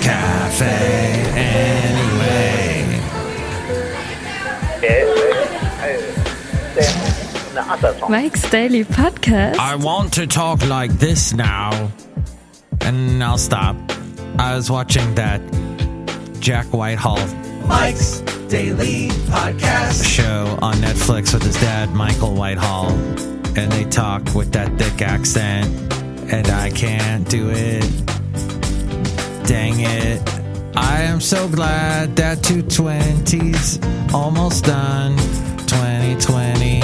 cafe anyway. Mike's Daily Podcast. I want to talk like this now. And I'll stop. I was watching that Jack Whitehall Mike's Daily Podcast show on Netflix with his dad, Michael Whitehall. And they talk with that thick accent. And I can't do it. Dang it. I am so glad that 220's almost done. 2020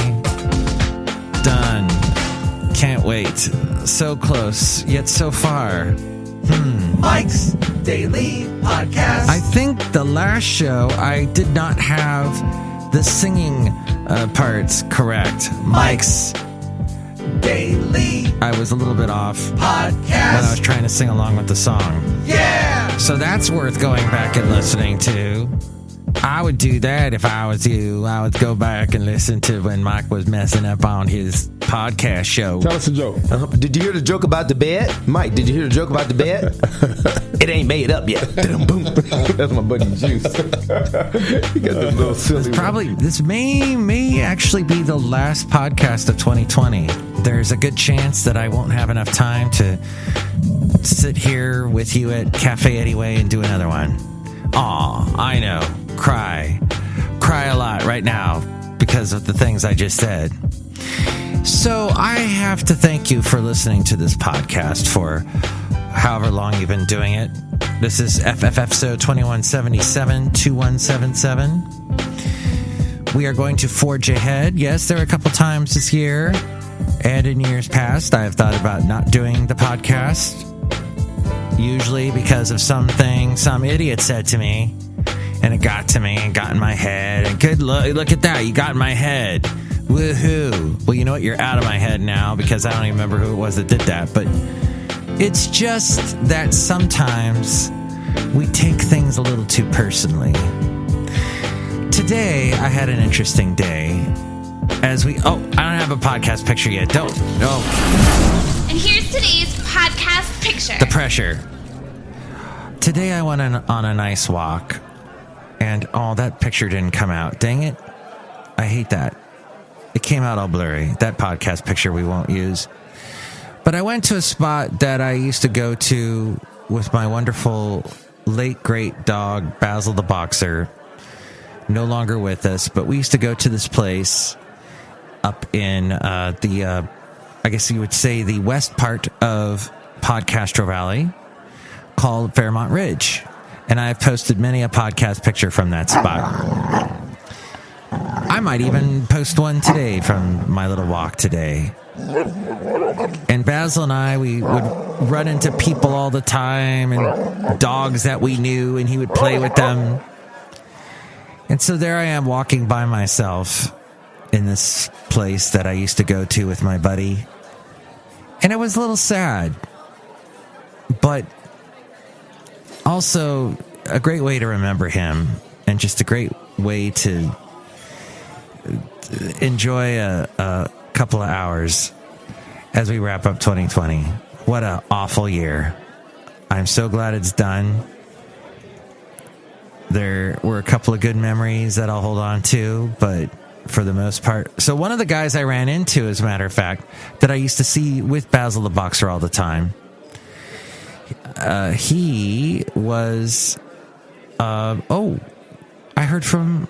done. Can't wait. So close, yet so far. Mike's Daily Podcast. I think the last show I did not have the singing parts correct. Mike's Daily I was a little bit off Podcast. when I was trying to sing along with the song. Yeah! So that's worth going back and listening to. I would do that if I was you. I would go back and listen to when Mike was messing up on his podcast show. Tell us a joke. Did you hear the joke about the bed? Mike, did you hear the joke about the bed? It ain't made up yet. Boom. That's my buddy Juice. He got the little silly Probably this may actually be the last podcast of 2020. There's a good chance that I won't have enough time to sit here with you at Cafe Anyway and do another one. Aw, I know. Cry a lot right now because of the things I just said. So I have to thank you for listening to this podcast for however long you've been doing it. This is episode 2177 We are going to forge ahead. Yes, there are a couple times this year and in years past I have thought about not doing the podcast, usually because of something some idiot said to me, and it got to me and got in my head. And good look at that, you got in my head. Woohoo. Well, you know what? You're out of my head now because I don't even remember who it was that did that. But it's just that sometimes we take things a little too personally. Today, I had an interesting day. I don't have a podcast picture yet. And here's today's podcast picture. The pressure. Today, I went on a nice walk. And, that picture didn't come out. Dang it. I hate that. It came out all blurry. That podcast picture we won't use. But I went to a spot that I used to go to with my wonderful late great dog, Basil the Boxer. No longer with us, but we used to go to this place up in I guess you would say the west part of Podcastro Valley called Fairmont Ridge. And I have posted many a podcast picture from that spot. I might even post one today from my little walk today. And Basil and I, we would run into people all the time and dogs that we knew, and he would play with them. And so there I am walking by myself in this place that I used to go to with my buddy. And it was a little sad, but also a great way to remember him and just a great way to enjoy a couple of hours as we wrap up 2020. What an awful year. I'm so glad it's done. There were a couple of good memories that I'll hold on to, but for the most part. So one of the guys I ran into, as a matter of fact, that I used to see with Basil the Boxer all the time, he was, I heard from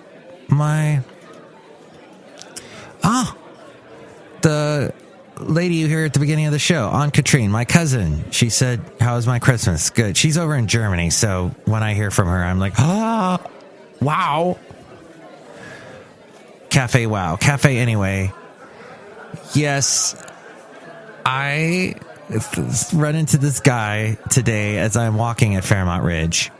the lady you hear at the beginning of the show, Aunt Katrine, my cousin. She said, how was my Christmas? Good. She's over in Germany, so when I hear from her, I'm like, wow. Cafe wow. Cafe anyway. Yes, I run into this guy today as I'm walking at Fairmont Ridge.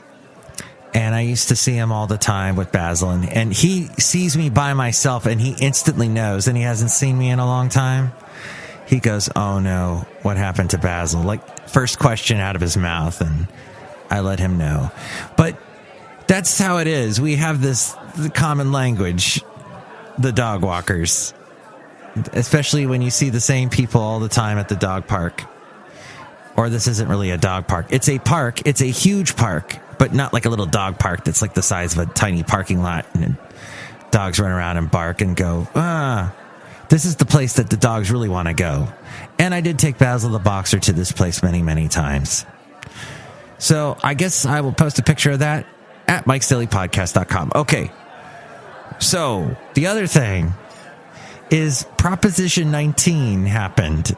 And I used to see him all the time with Basil. And he sees me by myself, and he instantly knows. And he hasn't seen me in a long time. He goes, oh, no, what happened to Basil? Like, first question out of his mouth. And I let him know. But that's how it is. We have the common language, the dog walkers. Especially when you see the same people all the time at the dog park. or this isn't really a dog park. It's a park. It's a huge park, but not like a little dog park that's like the size of a tiny parking lot. And dogs run around and bark and go, this is the place that the dogs really want to go. And I did take Basil the Boxer to this place many, many times. So I guess I will post a picture of that at MikesDailyPodcast.com. Okay. So the other thing is Proposition 19 happened.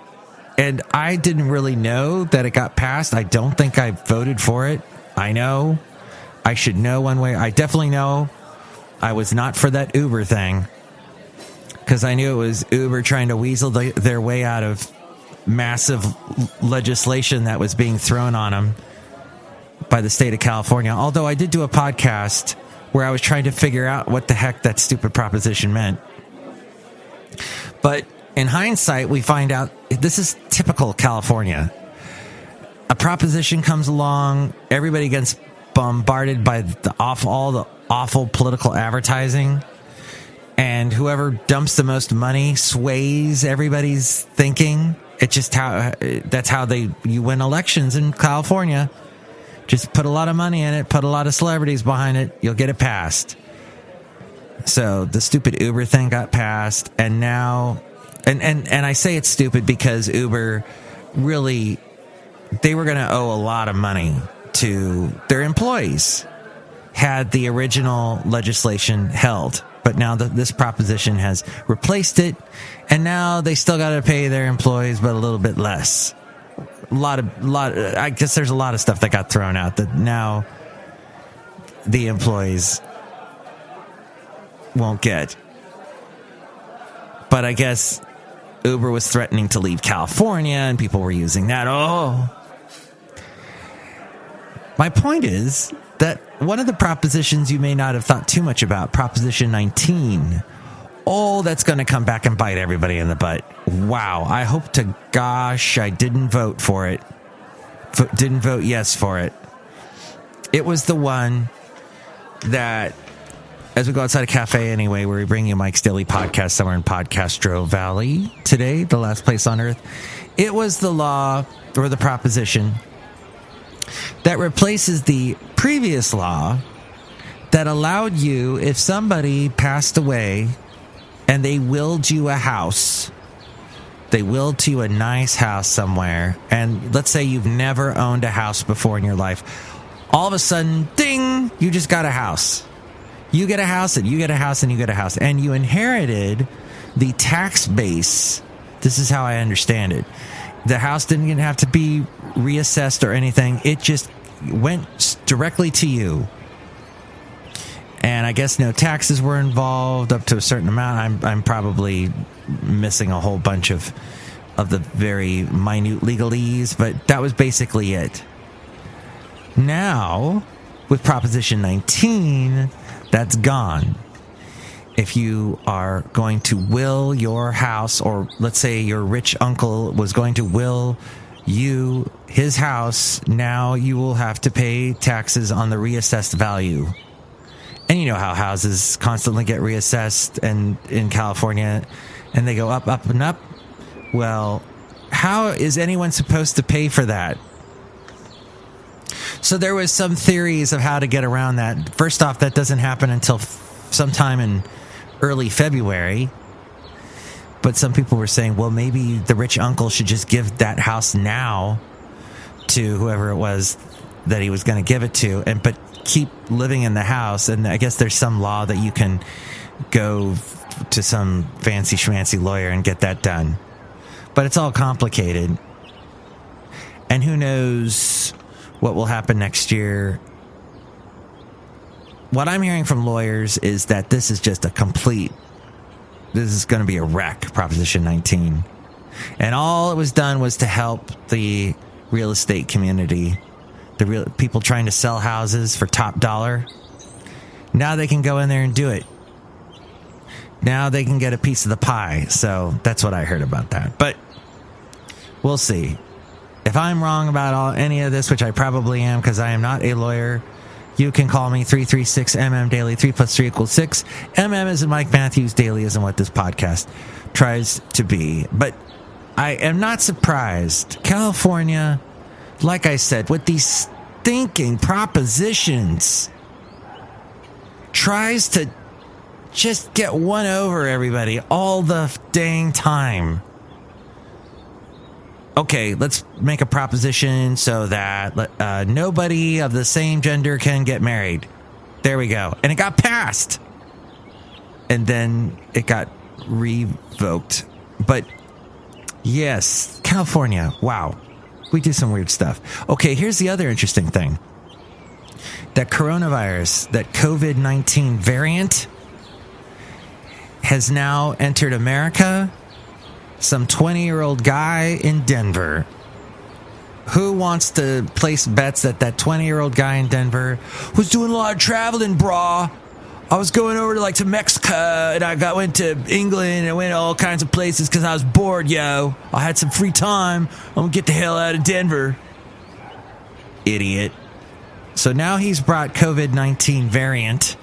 And I didn't really know that it got passed. I don't think I voted for it. I know. I should know one way. I definitely know I was not for that Uber thing. Because I knew it was Uber trying to weasel their way out of massive legislation that was being thrown on them by the state of California. Although I did do a podcast where I was trying to figure out what the heck that stupid proposition meant. But in hindsight, we find out this is typical California. A proposition comes along, everybody gets bombarded by all the awful political advertising, and whoever dumps the most money sways everybody's thinking. It's just that's how you win elections in California. Just put a lot of money in it, put a lot of celebrities behind it, you'll get it passed. So the stupid Uber thing got passed, and now, and I say it's stupid because Uber really, they were going to owe a lot of money to their employees had the original legislation held. But now this proposition has replaced it, and now they still got to pay their employees, but a little bit less. I guess there's a lot of stuff that got thrown out that now the employees won't get. But I guess Uber was threatening to leave California and people were using that. My point is that one of the propositions you may not have thought too much about, Proposition 19, that's going to come back and bite everybody in the butt. Wow. I hope to gosh I didn't vote for it. Didn't vote yes for it. It was the one that, as we go outside a cafe anyway, where we bring you Mike's Daily Podcast somewhere in Podcastro Valley today, the last place on earth. It was the law or the proposition that replaces the previous law that allowed you, if somebody passed away and they willed you a house, they willed to you a nice house somewhere, and let's say you've never owned a house before in your life, all of a sudden, ding, you just got a house. You get a house, and you get a house, and you get a house. And you inherited the tax base. This is how I understand it. The house didn't even have to be reassessed or anything. It just went directly to you. And I guess no taxes were involved up to a certain amount. I'm probably missing a whole bunch of the very minute legalese, but that was basically it. Now, with Proposition 19... that's gone. If you are going to will your house, or let's say your rich uncle was going to will you his house, now you will have to pay taxes on the reassessed value. And you know how houses constantly get reassessed and in California, and they go up, up, and up. Well, how is anyone supposed to pay for that? So there was some theories of how to get around that. First off, that doesn't happen until sometime in early February. But some people were saying, well, maybe the rich uncle should just give that house now to whoever it was that he was going to give it to, but keep living in the house. And I guess there's some law that you can go to some fancy schmancy lawyer and get that done. But it's all complicated. And who knows what will happen next year. What I'm hearing from lawyers is that this is just this is going to be a wreck, Proposition 19. And all it was done was to help the real estate community, the real people trying to sell houses for top dollar. Now they can go in there and do it. Now they can get a piece of the pie. So that's what I heard about that. But we'll see. If I'm wrong about any of this, which I probably am because I am not a lawyer, you can call me 336-MM Daily. 3 + 3 = 6. MM is in Mike Matthews. Daily isn't what this podcast tries to be. But I am not surprised. California like I said, with these stinking propositions, tries to just get one over everybody all the dang time. Okay, let's make a proposition so that nobody of the same gender can get married. There we go. And it got passed. And then it got revoked. But yes, California. Wow. We do some weird stuff. Okay, here's the other interesting thing. That coronavirus, that COVID-19 variant, has now entered America. Some 20-year-old guy in Denver. Who wants to place bets that 20-year-old guy in Denver was doing a lot of traveling, brah? I was going over to Mexico, and I went to England, and I went to all kinds of places because I was bored, yo. I had some free time. I'm going to get the hell out of Denver. Idiot. So now he's brought COVID-19 variant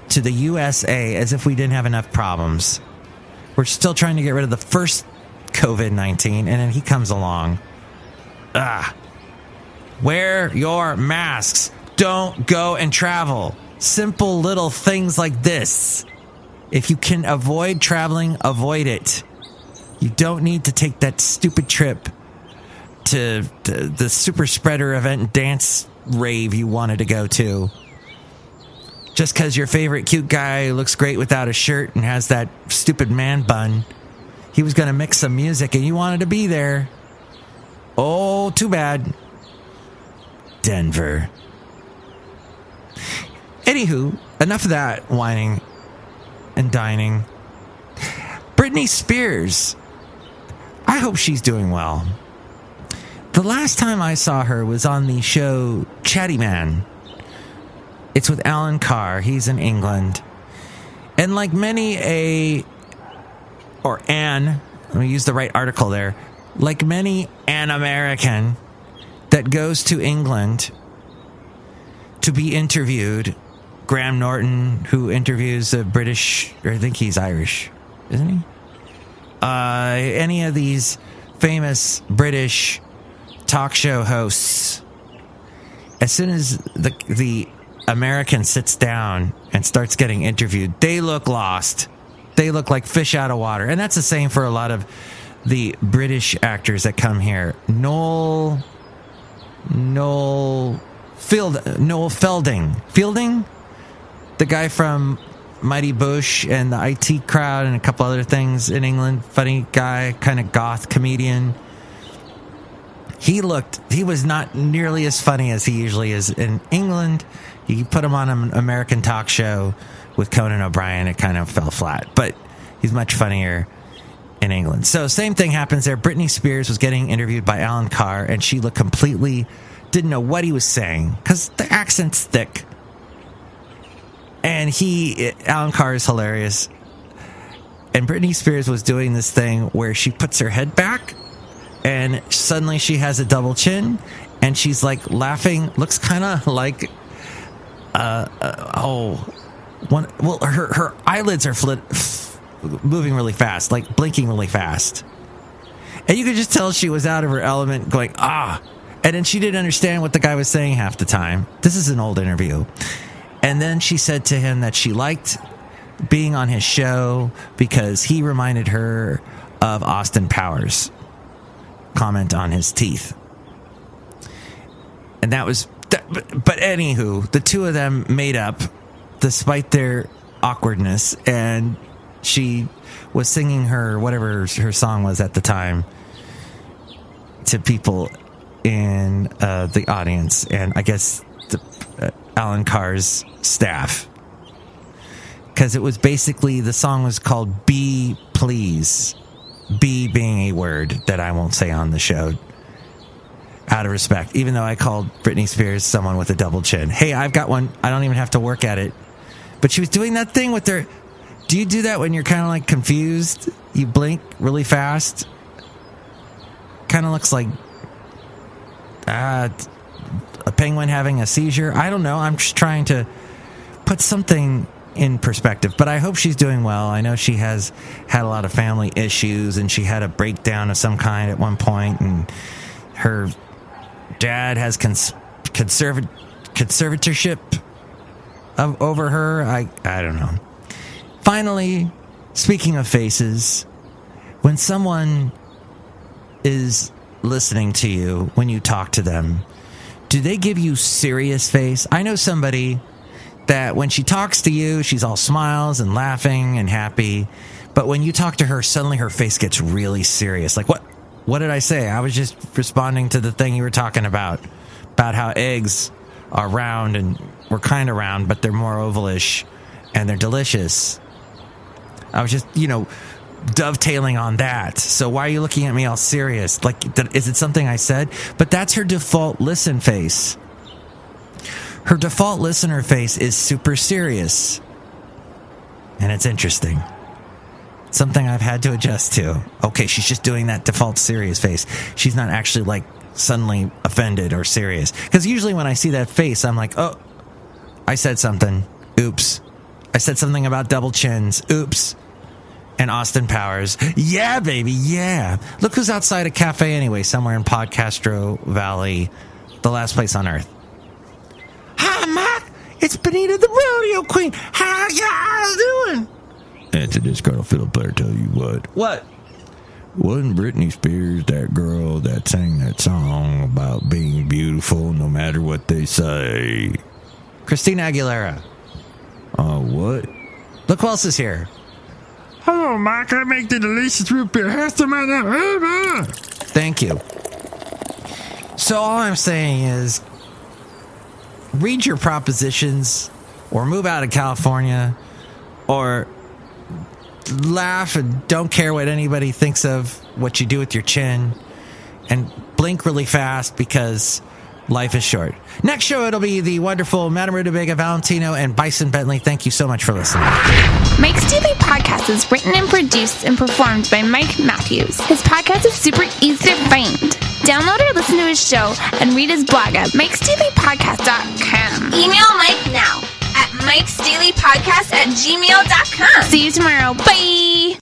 to the USA as if we didn't have enough problems. We're still trying to get rid of the first COVID-19, and then he comes along. Wear your masks. Don't go and travel. Simple little things like this. If you can avoid traveling, avoid it. You don't need to take that stupid trip to the super spreader event dance rave you wanted to go to. Just because your favorite cute guy looks great without a shirt and has that stupid man bun. He was going to mix some music and you wanted to be there. Oh, too bad. Denver. Anywho, enough of that whining and dining. Britney Spears. I hope she's doing well. The last time I saw her was on the show Chatty Man. It's with Alan Carr. He's in England. And like many let me use the right article there. Like many an American that goes to England to be interviewed, Graham Norton, who interviews a British, or I think he's Irish, isn't he? Any of these famous British talk show hosts, as soon as the American sits down and starts getting interviewed, they look lost. They look like fish out of water. And that's the same for a lot of the British actors that come here. Noel Fielding, the guy from Mighty Boosh and the IT Crowd and a couple other things in England. Funny guy, kind of goth comedian. He was not nearly as funny as he usually is in England. You put him on an American talk show with Conan O'Brien, it kind of fell flat. But he's much funnier in England. So same thing happens there. Britney Spears was getting interviewed by Alan Carr, and she looked completely, didn't know what he was saying, because the accent's thick. And Alan Carr is hilarious. And Britney Spears was doing this thing where she puts her head back, and suddenly she has a double chin, and she's like laughing, looks kind of like, her eyelids are moving really fast, like blinking really fast. And you could just tell she was out of her element going, and then she didn't understand what the guy was saying half the time. This is an old interview. And then she said to him that she liked being on his show because he reminded her of Austin Powers. Comment on his teeth. And that was, but anywho, the two of them made up despite their awkwardness, and she was singing whatever her song was at the time to people in the audience, and I guess Alan Carr's staff, because it was basically, the song was called Be Please, B being a word that I won't say on the show out of respect, even though I called Britney Spears someone with a double chin. Hey, I've got one. I don't even have to work at it. But she was doing that thing with her. Do you do that when you're kind of like confused? You blink really fast. Kind of looks like a penguin having a seizure. I don't know. I'm just trying to put something in perspective. But I hope she's doing well. I know she has had a lot of family issues, and she had a breakdown of some kind at one point, and her dad has conservatorship over her. I don't know. Finally, speaking of faces, when someone is listening to you, when you talk to them, do they give you serious face? I know somebody that when she talks to you, she's all smiles and laughing and happy. But when you talk to her, suddenly her face gets really serious. Like, what did I say? I was just responding to the thing you were talking about how eggs are round and we're kind of round, but they're more ovalish and they're delicious. I was just, dovetailing on that. So why are you looking at me all serious? Like, is it something I said? But that's her default listen face. Her default listener face is super serious. And it's interesting. Something I've had to adjust to. Okay, she's just doing that default serious face. She's not actually, like, suddenly offended or serious. Because usually when I see that face, I'm like, oh, I said something. Oops. I said something about double chins. Oops. And Austin Powers. Yeah, baby, yeah. Look who's outside a cafe anyway, somewhere in Podcastro Valley, the last place on Earth. Hi, Mike. It's Benita, the rodeo queen. How y'all doing? And to Disgruntled Fiddle Player, tell you what. What? Wasn't Britney Spears that girl that sang that song about being beautiful no matter what they say? Christina Aguilera. What? Look who else is here. Hello, Mike. I make the delicious root beer. Thank you. So all I'm saying is, read your propositions, or move out of California, or laugh and don't care what anybody thinks of what you do with your chin, and blink really fast because life is short. Next show, it'll be the wonderful Madame Rootabega, Valentino, and Bison Bentley. Thank you so much for listening. Mike's Daily Podcast is written and produced and performed by Mike Matthews. His podcast is super easy to find. Download or listen to his show and read his blog at MikesDailyPodcast.com. Email Mike now at MikesDailyPodcast@gmail.com. See you tomorrow. Bye!